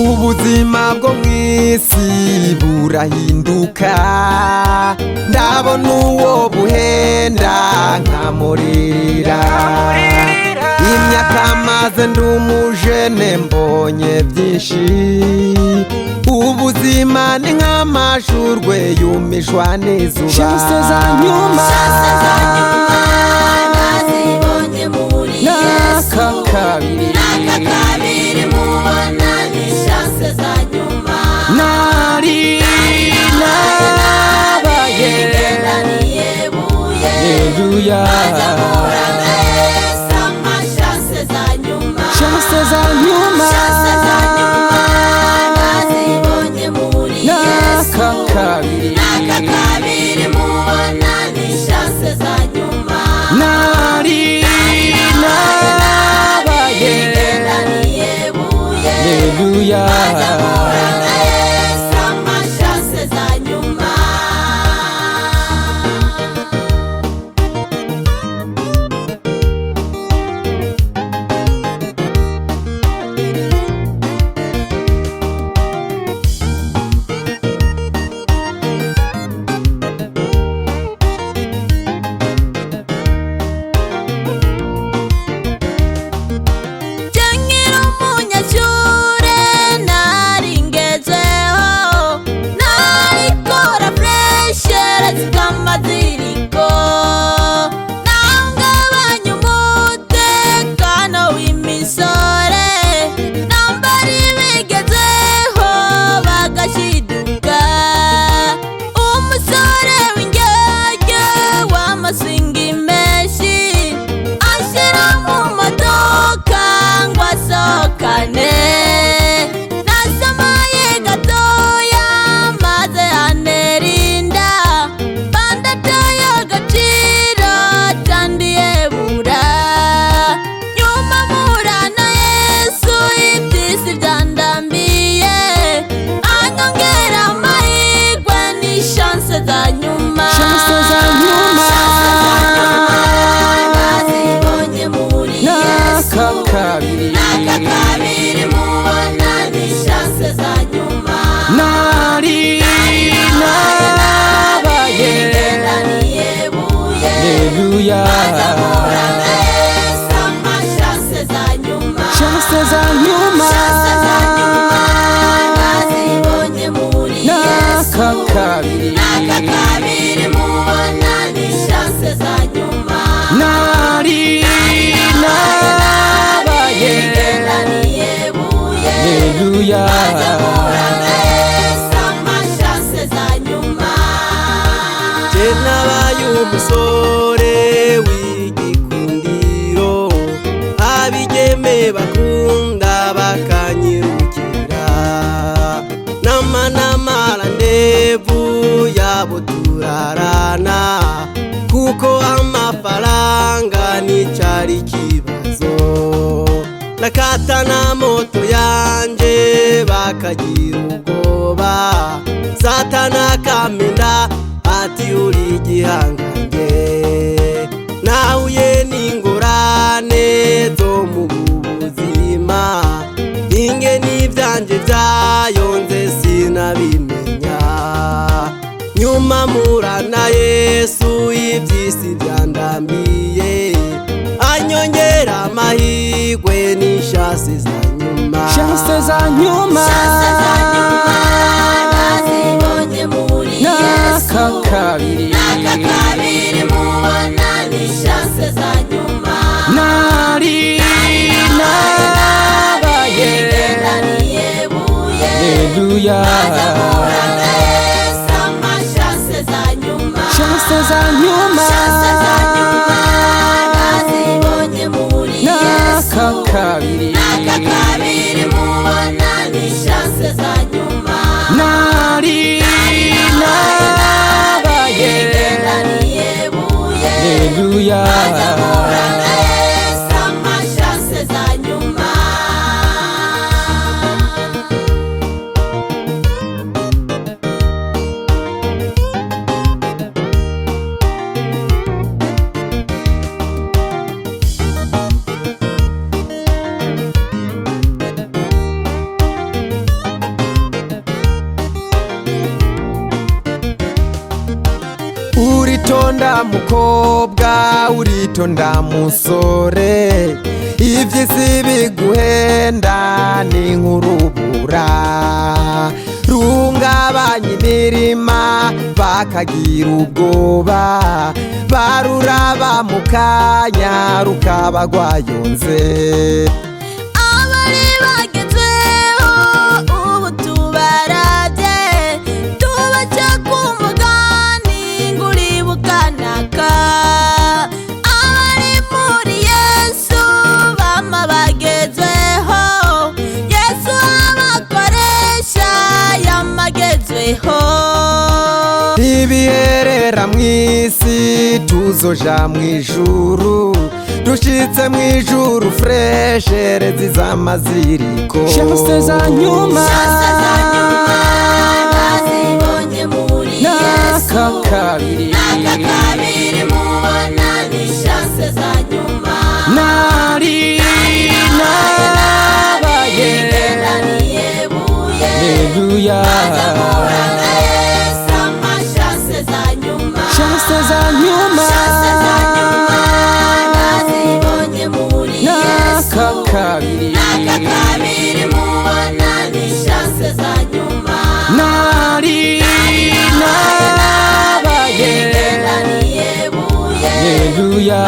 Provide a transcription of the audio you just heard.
ubuzima bwo mw'isi burahinduka, ndabona uwo buhenda nkamurira. Imyaka maze ndi umujene mbonye byinshi, ubuzima ni nk'amashurwe yumishwa n'izuba. Chance za nyuma nazibonye muri Yesu, n'aka kabiri mubona ni chance za nyuma. Nari nabaye ngendaniyebuye, Haleluya. azahura na Yesu ama chance za nyuma. Chance za nyuma nazibonye muri Yesu, n'aka kabiri mubona ni chance za nyuma. nari nabaye ngendaniyebuye, Haleluya. azahura na Yesu ama chance za nyuma. N'aka kabiri mubona ni chance za nyuma. nari nabaye ngendaniyebuye, Haleluya. azahura na Yesu ama chance za nyuma. Chance za nyuma nazibonye muri Yesu, n'aka kabiri mubona ni chance za nyuma. nari nabaye ngendaniyebuye, Haleluya. azahura na Yesu ama chance za nyuma. Je nabaye umusore w'igikundiro, abigeme bakunda bakanyirukira, namara ndevu yabo turarana, kuko amafaranga nicari ikibazo. Nakata na moto yanje bakagira ubwoba, Satana kamenda ati uri igihangange. Nahuye n'ingorane zo mu buzima, inge n'ivyanje vyayonze sinabimenya. Nyuma mpura na Yesu ivy'isi vyandambiye, anyongera amahirwe ni chance za nyuma. Chance za nyuma nazibonye muri Yesu, n'aka kabiri mubona ni chance za nyuma. nari nabaye ngendaniyebuye, Haleluya. azahura na Yesu ama chance za nyuma. Chance za nyuma nazibonye muri Yesu, n'aka kabiri mubona ni chance za nyuma. nari nabaye ngendaniyebuye, Haleluya. azahura na Yesu ama chance za nyuma. mukobwa uritonda musore, ivy'isi biguhenda ni nk'urubura rungabanya imirima bakagira ubwoba, baruraba mu kanya rukaba rwayonze. abari bagezweho ubu tubaravye, tubaca ku mugani nguribukanaka. abari muri Yesu bama bagezweho, Yesu abakoresha yamagezweho. Ntibiherera mw'isi tuzoja mw'ijuru, dushitse mw'ijuru freshere zizamaziriko. Shanse za nyuma nazibonye muri Yesu, Naka kabiri mubona ni shanse za nyuma. nari nabaye. Haleluya. Shanse za nyuma nazibonye muri Yesu, naka kabiri mubona ni shanse za nyuma. nari nabaye. Haleluya.